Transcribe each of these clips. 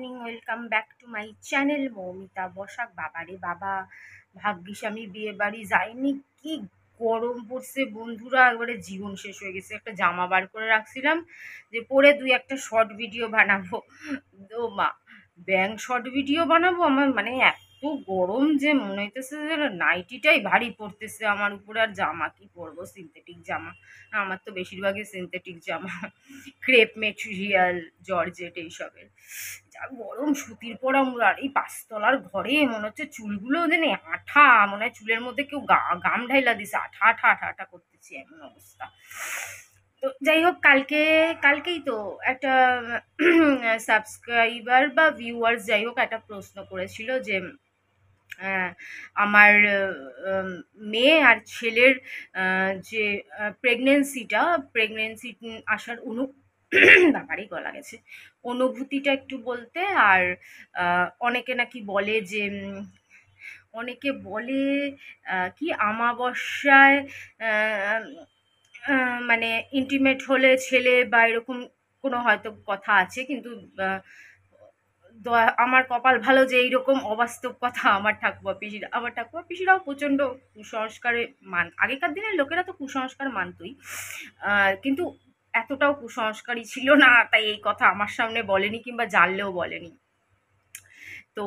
Evening, welcome back to my channel Moumita Basak. বাবারে বাবা, ভাগ্যিস আমি বিয়ে বাড়ি যাইনি। কি গরম পড়ছে বন্ধুরা, একবারে জীবন শেষ হয়ে গেছে। একটা জামা বার করে রাখছিলাম যে পরে দুই একটা শর্ট ভিডিও বানাবো, তো মা ব্যাং শর্ট ভিডিও বানাবো। আমার মানে এত গরম যে মনে হইতেছে যে নাইটিটাই ভারী পড়তেছে আমার উপরে। আর জামা কি পরবো, সিনথেটিক জামা। আমার তো বেশিরভাগই সিনথেটিক জামা, ক্রেপ মেটেরিয়াল, জর্জেট এইসবের। যা গরম, সুতির পরা। আর এই পাঁচতলার ঘরে মনে হচ্ছে চুলগুলো যেন আঠা, মনে হয় চুলের মধ্যে কেউ গাম ঢাইলা দিছে, আঠা আঠা আঠা আঠা করতেছি, এমন অবস্থা। তো যাই হোক, কালকেই তো একটা সাবস্ক্রাইবার বা ভিউয়ার্স যাই হোক একটা প্রশ্ন করেছিল যে আহ, আমার মেয়ে আর ছেলের যে প্রেগনেন্সি আসার বাবারই গলা গেছে, অনুভূতিটা একটু বলতে। আর অনেকে নাকি বলে যে অনেকে বলে কি আমাবস্যায় আহ, মানে ইন্টিমেট হলে ছেলে বা এরকম কোনো হয়তো কথা আছে, কিন্তু আহ, আমার কপাল ভালো যে এইরকম অবাস্তব কথা আমার ঠাকুমা পিসিরাও প্রচণ্ড কুসংস্কারে আগেকার দিনের লোকেরা তো কুসংস্কার মানতই, কিন্তু এতটাও কুসংস্কারী ছিল না, তাই এই কথা আমার সামনে বলেনি কিংবা জানলেও বলেনি। তো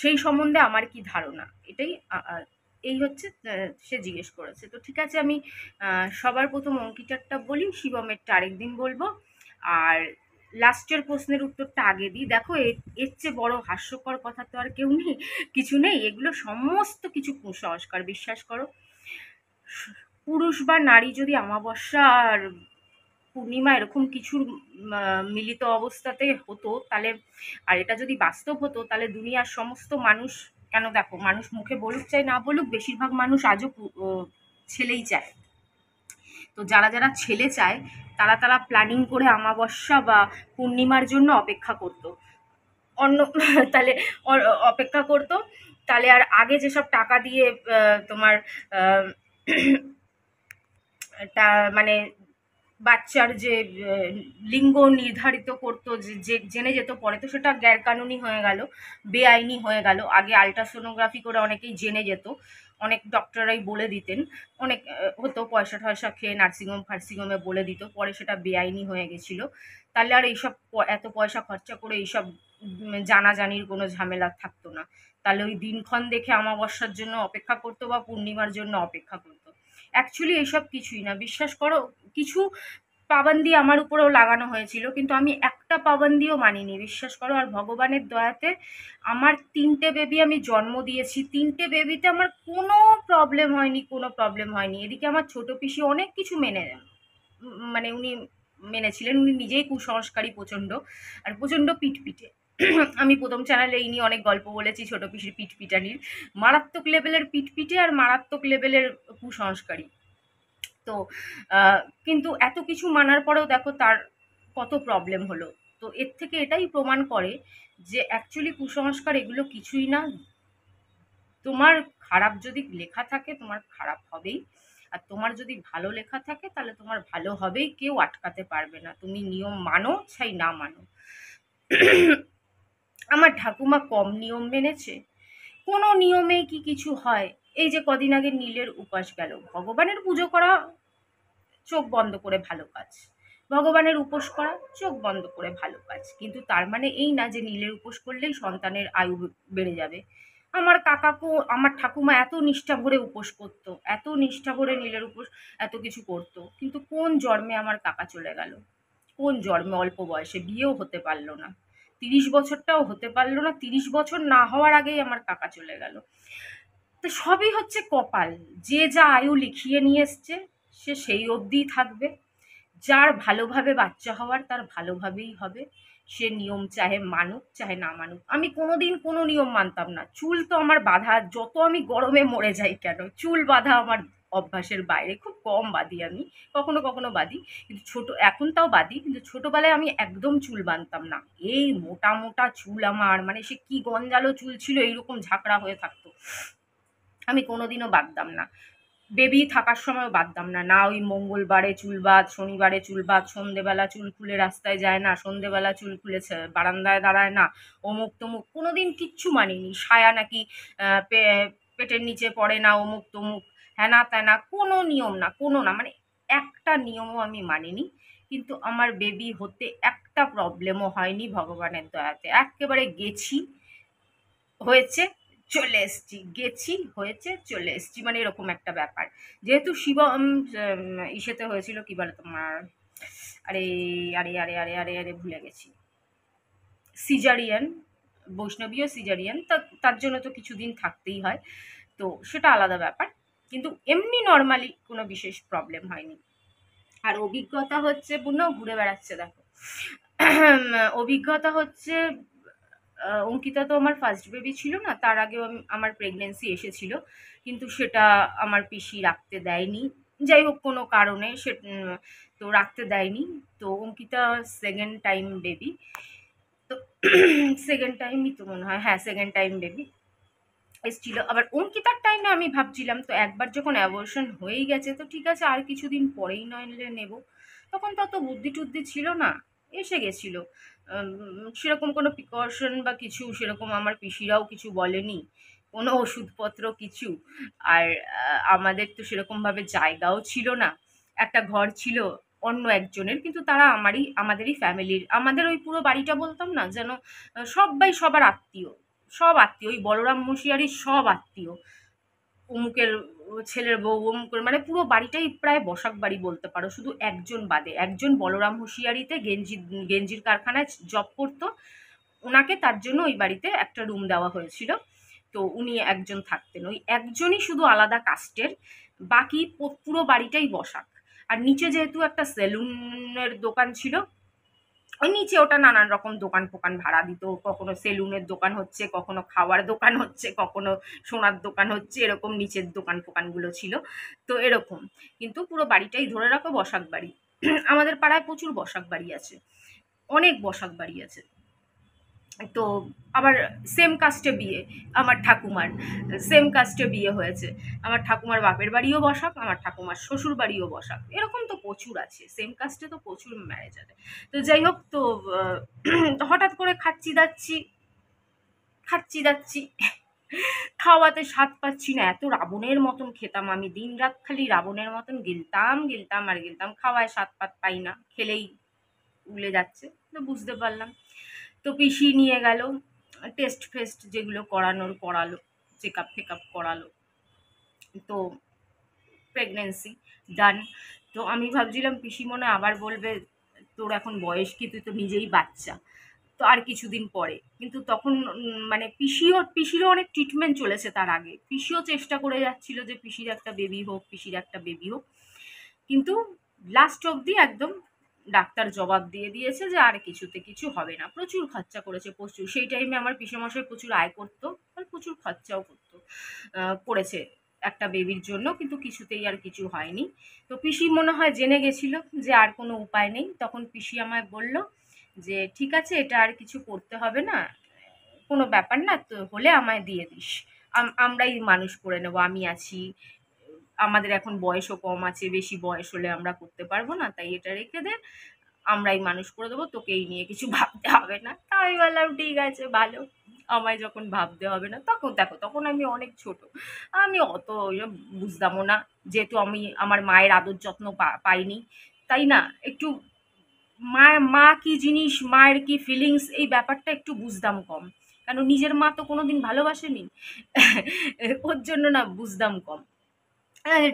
সেই সম্বন্ধে আমার কি ধারণা, এটাই এই হচ্ছে। সে জিজ্ঞেস করেছে, তো ঠিক আছে, আমি সবার প্রথম অঙ্কিতারটা বলি, শিবমেরটা আরেকদিন বলবো। আর লাস্টের প্রশ্নের উত্তরটা আগে দিই। দেখো, এর চেয়ে বড় হাস্যকর কথা তো আর কেউ নেই, কিছু নেই। এগুলো সমস্ত কিছু কুসংস্কার, বিশ্বাস করো। পুরুষ বা নারী যদি অমাবস্যা আর পূর্ণিমা এরকম কিছুর মিলিত অবস্থাতে হতো তাহলে, আর এটা যদি বাস্তব হতো, তাহলে দুনিয়ার সমস্ত মানুষ, কেন দেখো, মানুষ মুখে বলুক চাই না বলুক, বেশিরভাগ মানুষ আজও ছেলেই চায়। তো যারা যারা ছেলে চায় তারা তারা প্ল্যানিং করে অমাবস্যা বা পূর্ণিমার জন্য অপেক্ষা করতো। অন্য তাহলে অপেক্ষা করতো, তাহলে আর আগে যেসব টাকা দিয়ে তোমার আহ, তা মানে বাচ্চার যে লিঙ্গ নির্ধারিত করতো, যে জেনে যেত, পরে তো সেটা গ্যারকানুনি হয়ে গেল, বেআইনি হয়ে গেল। আগে আলট্রাসোনোগ্রাফি করে অনেকেই জেনে যেত, অনেক ডক্টররাই বলে দিতেন, অনেক হতো পয়সা টয়সা খেয়ে নার্সিংহোম ফার্সিংহোমে বলে দিত, পরে সেটা বেআইনি হয়ে গেছিলো। তাহলে আর এইসব এত পয়সা খরচা করে এইসব জানাজানির কোনো ঝামেলা থাকতো না। তাহলে ওই দিনক্ষণ দেখে অমাবস্যার জন্য অপেক্ষা করতো বা পূর্ণিমার জন্য অপেক্ষা করতো। অ্যাকচুয়ালি এসব কিছুই না, বিশ্বাস করো। কিছু পাবন্দি আমার উপরেও লাগানো হয়েছিল, কিন্তু আমি একটা পাবন্দিও মানিনি, বিশ্বাস করো। আর ভগবানের দয়াতে আমার 3টে বেবি আমি জন্ম দিয়েছি, 3টে বেবিতে আমার কোনো প্রবলেম হয়নি, কোনো প্রবলেম হয়নি। এদিকে আমার ছোট পিসি অনেক কিছু মেনে মানে উনি মেনেছিলেন, উনি নিজেই কুসংস্কারী প্রচণ্ড, আর প্রচণ্ড পিটপিটে। আমি প্রথম চ্যানেলে এই নিয়ে অনেক গল্প বলেছি, ছোট পিসির পিটপিটানির। মারাত্মক লেভেলের পিটপিটে আর মারাত্মক লেভেলের কুসংস্কারী। তো কিন্তু এত কিছু মানার পরেও দেখো তার কত প্রবলেম হলো। তো এর থেকে এটাই প্রমাণ করে যে অ্যাকচুয়ালি কুসংস্কার এগুলো কিছুই না। তোমার খারাপ যদি লেখা থাকে, তোমার খারাপ হবেই। আর তোমার যদি ভালো লেখা থাকে, তাহলে তোমার ভালো হবেই, কেউ আটকাতে পারবে না, তুমি নিয়ম মানো চাই না মানো। আমার ঠাকুমা কম নিয়ম মেনেছে? কোনো নিয়মেই কি কিছু হয়? এই যে কদিন আগে নীলের উপাস গেল, ভগবানের পুজো করা চোখ বন্ধ করে ভালো কাজ, ভগবানের উপোস করা চোখ বন্ধ করে ভালো কাজ, কিন্তু তার মানে এই না যে নীলের উপোস করলেই সন্তানের আয়ু বেড়ে যাবে। আমার কাকাকেও আমার ঠাকুমা এত নিষ্ঠা ভরে উপোস করতো, এত নিষ্ঠা ভরে নীলের উপোস এত কিছু করতো, কিন্তু কোন জন্মে আমার কাকা চলে গেল, কোন জন্মে, অল্প বয়সে বিয়েও হতে পারলো না, 30 বছরটাও হতে পারলো না, 30 বছর না হওয়ার আগেই আমার কাকা চলে গেল। তো সবই হচ্ছে কপাল, যে যা আয়ু লিখিয়ে নিয়ে এসছে সে সেই অবধিই থাকবে। যার ভালোভাবে বাচ্চা হওয়ার তার ভালোভাবেই হবে, সে নিয়ম চাহে মানুক চাহে না মানুক। আমি কোনোদিন কোনো নিয়ম মানতাম না, চুল তো আমার বাঁধা, যত আমি গরমে মরে যাই কেন, চুল বাঁধা আমার অভ্যাসের বাইরে, খুব কম বাঁধি আমি, কখনো কখনো বাঁধি, কিন্তু এখন তাও বাঁধি, কিন্তু ছোটবেলায় আমি একদম চুল বাঁধতাম না। এই মোটা মোটা চুল আমার, মানে সে কি গঞ্জালো চুল ছিল, এইরকম ঝাঁকড়া হয়ে থাকতো, আমি কোনোদিনও বাঁধতাম না। বেবি থাকার সময়ও বাঁধতাম না, না ওই মঙ্গলবারে চুল বাঁধ, শনিবারে চুল বাঁধ, সন্ধেবেলা চুল খুলে রাস্তায় যায় না, সন্ধেবেলা চুল খুলে বারান্দায় দাঁড়ায় না, অমুক তমুক কোনোদিন কিচ্ছু মানিনি। সায়া নাকি পেটের নিচে পড়ে না, অমুক তমুক, হ্যানা ত্যানা, কোনো নিয়ম না, কোনো না, মানে একটা নিয়মও আমি মানিনি। কিন্তু আমার বেবি হতে একটা প্রবলেমও হয়নি ভগবানের দয়াতে। একেবারে গেছি, হয়েছে, চলে এসছি, গেছি, হয়েছে, চলে এসছি, মানে এরকম একটা ব্যাপার। যেহেতু শিব ইসেতে হয়েছিল, কি বলে তোমার, আরে আরে ভুলে গেছি, সিজারিয়ান, বৈষ্ণবীয় সিজারিয়ান, তার জন্য তো কিছুদিন থাকতেই হয়, তো সেটা আলাদা ব্যাপার। কিন্তু এমনি নর্মালি কোনো বিশেষ প্রবলেম হয়নি। আর অভিজ্ঞতা হচ্ছে, পুনঃ ঘুরে বেড়াচ্ছে দেখো। অভিজ্ঞতা হচ্ছে, অঙ্কিতা তো আমার ফার্স্ট বেবি ছিল না, তার আগেও আমার প্রেগনেন্সি এসেছিল, কিন্তু সেটা আমার পিসি রাখতে দেয়নি, যাই হোক কোনো কারণে সে তো রাখতে দেয়নি। তো অঙ্কিতা সেকেন্ড টাইম বেবি, তো সেকেন্ড টাইমই তো মনে হয়, হ্যাঁ সেকেন্ড টাইম বেবি এসেছিল। আবার অঙ্কিতার টাইমে আমি ভাবছিলাম, তো একবার যখন অ্যাবর্শন হয়েই গেছে তো ঠিক আছে, আর কিছুদিন পরেই নইলে নেব। তখন তো অত বুদ্ধি টুদ্ধি ছিল না, এসে গেছিল। সেরকম কোনো প্রিকশন বা কিছু সেরকম আমার পিসিরাও কিছু বলেনি, কোনো ওষুধপত্র কিছু। আর আমাদের তো সেরকমভাবে জায়গাও ছিল না, একটা ঘর ছিল অন্য একজনের, কিন্তু তারা আমাদেরই ফ্যামিলির, আমাদের ওই পুরো বাড়িটা বলতাম না যেন সবাই সবার আত্মীয়, সব আত্মীয়, ওই বলরাম মশিয়ারির সব আত্মীয়, অমুকের ছেলের বউ, অমুকের, মানে পুরো বাড়িটাই প্রায় বসাক বাড়ি বলতে পারো, শুধু একজন বাদে। একজন বলরাম হুঁশিয়ারিতে গেঞ্জির কারখানায় জব করতো, ওনাকে তার জন্য ওই বাড়িতে একটা রুম দেওয়া হয়েছিল, তো উনি একজন থাকতেন, ওই একজনই শুধু আলাদা কাস্টের, বাকি পুরো বাড়িটাই বসাক। আর নিচে যেহেতু একটা সেলুনের দোকান ছিল, ওই নিচে ওটা নানান রকম দোকান ফোকান ভাড়া দিত, কখনো সেলুনের দোকান হচ্ছে, কখনো খাওয়ার দোকান হচ্ছে, কখনো সোনার দোকান হচ্ছে, এরকম নিচের দোকান ফোকানগুলো ছিল, তো এরকম। কিন্তু পুরো বাড়িটাই ধরে রাখো বসাক বাড়ি। আমাদের পাড়ায় প্রচুর বসাক বাড়ি আছে, অনেক বসাক বাড়ি আছে। তো আবার সেম কাস্টে বিয়ে, আমার ঠাকুমার সেম কাস্টে বিয়ে হয়েছে, আমার ঠাকুমার বাপের বাড়িও বসাক, আমার ঠাকুমার শ্বশুর বাড়িও বসাক, এরকম তো প্রচুর আছে, সেম কাস্টে তো প্রচুর ম্যারেজ আছে। তো যাই হোক, তো হঠাৎ করে খাচ্ছি দাচ্ছি, খাওয়াতে স্বাদ পাচ্ছি না, এত রাবণের মতন খেতাম আমি, দিন রাত খালি রাবণের মতন গিলতাম আর গিলতাম, খাওয়ায় স্বাদ পাত পাই না, খেলেই উলে যাচ্ছে, তো বুঝতে পারলাম। তো পিসি নিয়ে গেল, টেস্ট ফেস্ট যেগুলো করানোর করালো, চেক আপ ফেকআপ করালো, তো প্রেগনেন্সি ডান। তো আমি ভাবছিলাম পিসি মনে হয় আবার বলবে তোর এখন বয়স কি, তুই তো নিজেই বাচ্চা, তো আর কিছুদিন পরে। কিন্তু তখন মানে পিসিরও অনেক ট্রিটমেন্ট চলেছে তার আগে, পিসিও চেষ্টা করে যাচ্ছিল যে পিসির একটা বেবি হোক, পিসির একটা বেবি হোক, কিন্তু লাস্ট অবধি একদম ডাক্তার জবাব দিয়ে দিয়েছে যে আর কিছুতে কিছু হবে না। প্রচুর খরচা করেছে, প্রচুর। সেই টাইমে আমার পিসেমশাই প্রচুর আয় করতো, আর প্রচুর খরচাও করতো, করেছে একটা বেবির জন্য, কিন্তু কিছুতেই আর কিছু হয়নি। তো পিসি মনে হয় জেনে গেছিল যে আর কোনো উপায় নেই, তখন পিসি আমায় বলল যে ঠিক আছে, এটা আর কিছু করতে হবে না, কোনো ব্যাপার না, তো হলে আমায় দিয়ে দিস, আমরাই মানুষ করে নেবো, আমি আছি, আমাদের এখন বয়সও কম আছে, বেশি বয়স হলে আমরা করতে পারবো না, তাই এটা রেখে দে, আমরাই মানুষ করে দেবো, তোকে এই নিয়ে কিছু ভাবতে হবে না। তা আমি বললাম ঠিক আছে, ভালো, আমায় যখন ভাবতে হবে না। তখন দেখো, তখন আমি অনেক ছোট, আমি অত বুঝতামও না, যেহেতু আমি আমার মায়ের আদর যত্ন পাইনি, তাই না, একটু মা কি জিনিস, মায়ের কি ফিলিংস, এই ব্যাপারটা একটু বুঝতাম কম, কারণ নিজের মা তো কোনোদিন ভালোবাসেনি। ওর জন্য না বুঝতাম কম।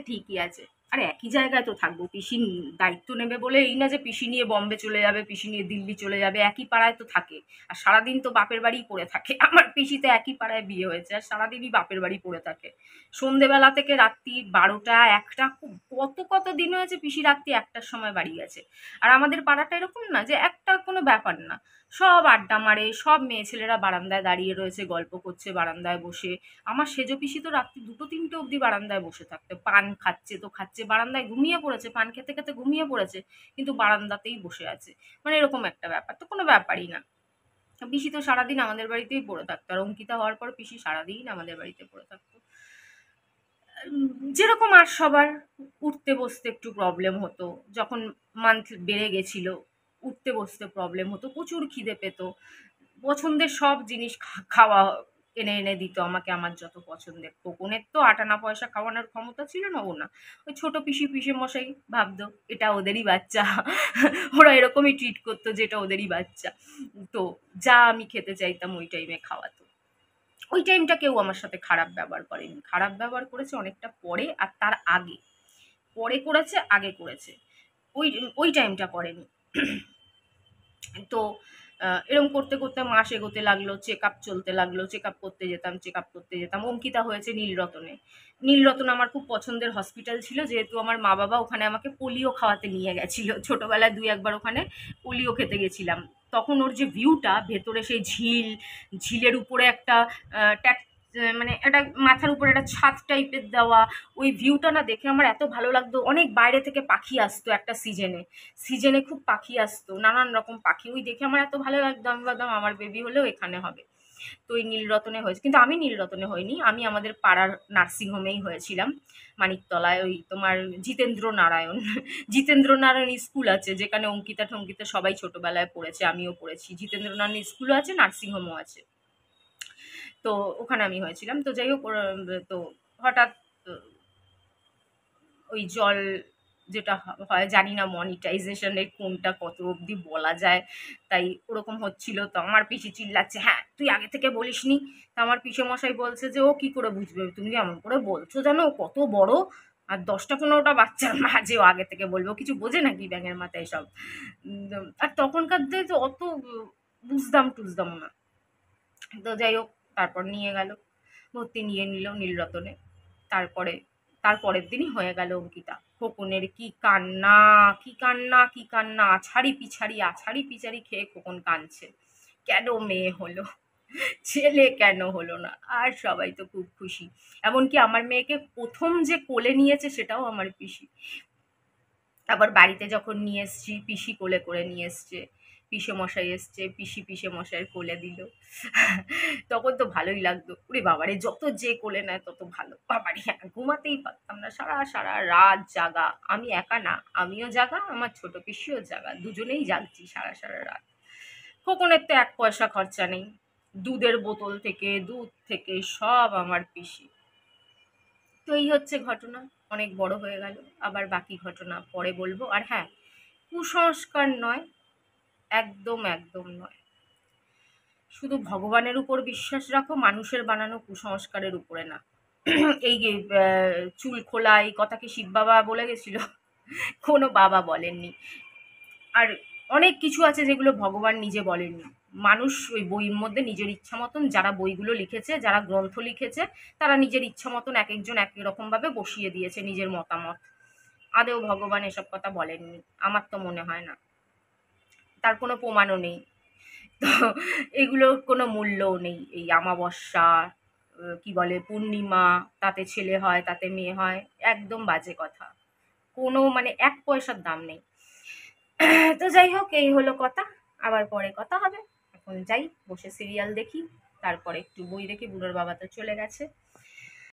ঠিকই আছে, আরে একই জায়গায় তো থাকবো, পিসি দায়িত্ব নেবে বলে এই না যে পিসি নিয়ে বম্বে চলে যাবে, পিসি নিয়ে দিল্লি চলে যাবে, একই পাড়ায় তো থাকে, আর সারাদিন তো বাপের বাড়িই পড়ে থাকে। আমার পিসি তো একই পাড়ায় বিয়ে হয়েছে, আর সারাদিনই বাপের বাড়ি পড়ে থাকে, সন্ধেবেলা থেকে রাত্রি 12টা 1টা, কত কত দিন হয়েছে পিসি রাত্রি 1টার সময় বাড়ি গেছে। আর আমাদের পাড়াটা এরকম না যে একটা কোনো ব্যাপার না, সব আড্ডা মারে, সব মেয়ে ছেলেরা বারান্দায় দাঁড়িয়ে রয়েছে, গল্প করছে বারান্দায় বসে। আমার সেজ পিসি তো রাত্রি 2টো 3টে অবধি বারান্দায় বসে থাকতে, পান খাচ্ছে তো খাচ্ছে, বারান্দায় ঘুমিয়ে পড়েছে, পান খেতে খেতে ঘুমিয়ে পড়েছে, কিন্তু বারান্দাতেই বসে আছে, মানে এরকম একটা ব্যাপার, তো কোনো ব্যাপারই না। পিসি তো সারাদিন আমাদের বাড়িতেই পড়ে থাকতো, আর অঙ্কিতা হওয়ার পর পিসি সারাদিন আমাদের বাড়িতে পড়ে থাকতো। যেরকম আর সবার উঠতে বসতে একটু প্রবলেম হতো, যখন মান্থ বেড়ে গেছিল উঠতে বসতে প্রবলেম হতো, প্রচুর খিদে পেত, পছন্দের সব জিনিস খাওয়া এনে এনে দিত আমাকে, আমার যত পছন্দের। খোকনের তো আটানা পয়সা খাওয়ানোর ক্ষমতা ছিল না, ও না, ওই ছোট পিসি পিসে মশাই ভাবতো এটা ওদেরই বাচ্চা ওরা এরকমই ট্রিট করতো যেটা ওদেরই বাচ্চা। তো যা আমি খেতে চাইতাম ওই টাইমে খাওয়াতো। ওই টাইমটা কেউ আমার সাথে খারাপ ব্যবহার করেনি, খারাপ ব্যবহার করেছে অনেকটা পরে আর তার আগে, পরে করেছে আগে করেছে, ওই ওই টাইমটা করেনি। তো এরম করতে করতে মাস এগোতে লাগলো, চেক আপ চলতে লাগলো, চেক আপ করতে যেতাম, চেক আপ করতে যেতাম। অঙ্কিতা হয়েছে নীলরতনে। নীলরতন আমার খুব পছন্দের হসপিটাল ছিল, যেহেতু আমার মা বাবা ওখানে আমাকে পোলিও খাওয়াতে নিয়ে গেছিল ছোটবেলায়, দুই একবার ওখানে পোলিও খেতে গেছিলাম। তখন ওর যে ভিউটা ভেতরে, সেই ঝিল, ঝিলের উপরে একটা ট্যাক, মানে একটা মাথার উপরে একটা ছাদ টাইপের দেওয়া, ওই ভিউটা না দেখে আমার এত ভালো লাগতো। অনেক বাইরে থেকে পাখি আসতো একটা সিজনে, সিজনে খুব পাখি আসতো, নানান রকম পাখি, ওই দেখে আমার এত ভালো লাগতো। আমি ভাবতাম আমার বেবি হলেও এখানে হবে। তো ওই নীলরতনে হয়েছে, কিন্তু আমি নীলরতনে হইনি, আমি আমাদের পাড়ার নার্সিংহোমেই হয়েছিলাম, মানিকতলায়, ওই তোমার জিতেন্দ্র নারায়ণ জিতেন্দ্র নারায়ণ স্কুল আছে, যেখানে অঙ্কিতা টঙ্কিতা সবাই ছোটবেলায় পড়েছে, আমিও পড়েছি। জিতেন্দ্র নারায়ণ স্কুলও আছে, নার্সিংহোমও আছে। তো ওখানে আমি হয়েছিলাম। তো যাই হোক তো হঠাৎ ওই জল যেটা হয় জানি না মনিটাইজেশনের কোনটা কত অবধি বলা যায়, তাই ওরকম হচ্ছিল। তো আমার পিসি চিল্লাচ্ছে, হ্যাঁ তুই আগে থেকে বলিসনি। তা আমার পিসে মশাই বলছে যে ও কি করে বুঝবে, তুমি এমন করে বলছো জানো ও কত বড়, আর 10টা 15টা বাচ্চার মাঝে ও আগে থেকে বলবো, কিছু বোঝে নাকি ব্যাঙের মাথায় সব। আর তখনকার দিনে তো অত বুঝদাম টুঝদাম না। তো যাই হোক, তারপর নিয়ে গেল, ভর্তি নিয়ে নিল নীলরতনে। তারপরে তার পরের দিনই হয়ে গেল অঙ্কিতা। খোকনের কি কান্না, কি কান্না, কি কান্না, আছাড়ি পিছাড়ি আছাড়ি পিছাড়ি খেয়ে খোকন কাঁদছে, কেন মেয়ে হলো, ছেলে কেন হলো না। আর সবাই তো খুব খুশি, এমনকি আমার মেয়েকে প্রথম যে কোলে নিয়েছে সেটাও আমার পিসি। আবার বাড়িতে যখন নিয়ে এসছি, পিসি কোলে করে নিয়ে এসছে, পিসে মশাই এসছে, পিসি পিসে মশাইয়ের কোলে দিল তখন তো ভালোই লাগতো। ওরে বাবারে, যত যে কোলে নেয় তত ভালো। বাবারে, হ্যাঁ, ঘুমাতেই পারতাম না, সারা সারা রাত জাগা। আমি একা না, আমিও জাগা, আমার ছোট পিসিও জাগা, দুজনেই জাগছি সারা সারা রাত। খোকনের তো এক পয়সা খরচা নেই, দুধের বোতল থেকে দুধ থেকে সব আমার পিসি। তো এই হচ্ছে ঘটনা, অনেক বড় হয়ে গেল। আবার বাকি ঘটনা পরে বলবো। আর হ্যাঁ, কুসংস্কার নয়, একদম একদম নয়। শুধু ভগবানের উপর বিশ্বাস রাখো, মানুষের বানানো কুসংস্কারের উপরে না। এই যে চুল খোলা, এই কথা কি শিব বাবা বলে গেছিল? কোনো বাবা বলেননি। আর অনেক কিছু আছে যেগুলো ভগবান নিজে বলেননি। মানুষ ওই বইয়ের মধ্যে নিজের ইচ্ছা মতন, যারা বইগুলো লিখেছে, যারা গ্রন্থ লিখেছে, তারা নিজের ইচ্ছা মতন এক একজন এক রকমভাবে বসিয়ে দিয়েছে নিজের মতামত। আদেও ভগবান এসব কথা বলেননি, আমার তো মনে হয় না। তার কোনো প্রমাণও নেই। তো এগুলোর কোনো মূল্যও নেই। এই অমাবস্যা, কি বলে পূর্ণিমা, তাতে ছেলে হয় তাতে মেয়ে হয়, একদম বাজে কথা। কোনো মানে এক পয়সার দাম নেই। তো যাই হোক, এই হলো কথা, আবার পরে কথা হবে। এখন যাই, বসে সিরিয়াল দেখি, তারপরে একটু বই দেখি, বুড়োর বাবা তো চলে গেছে।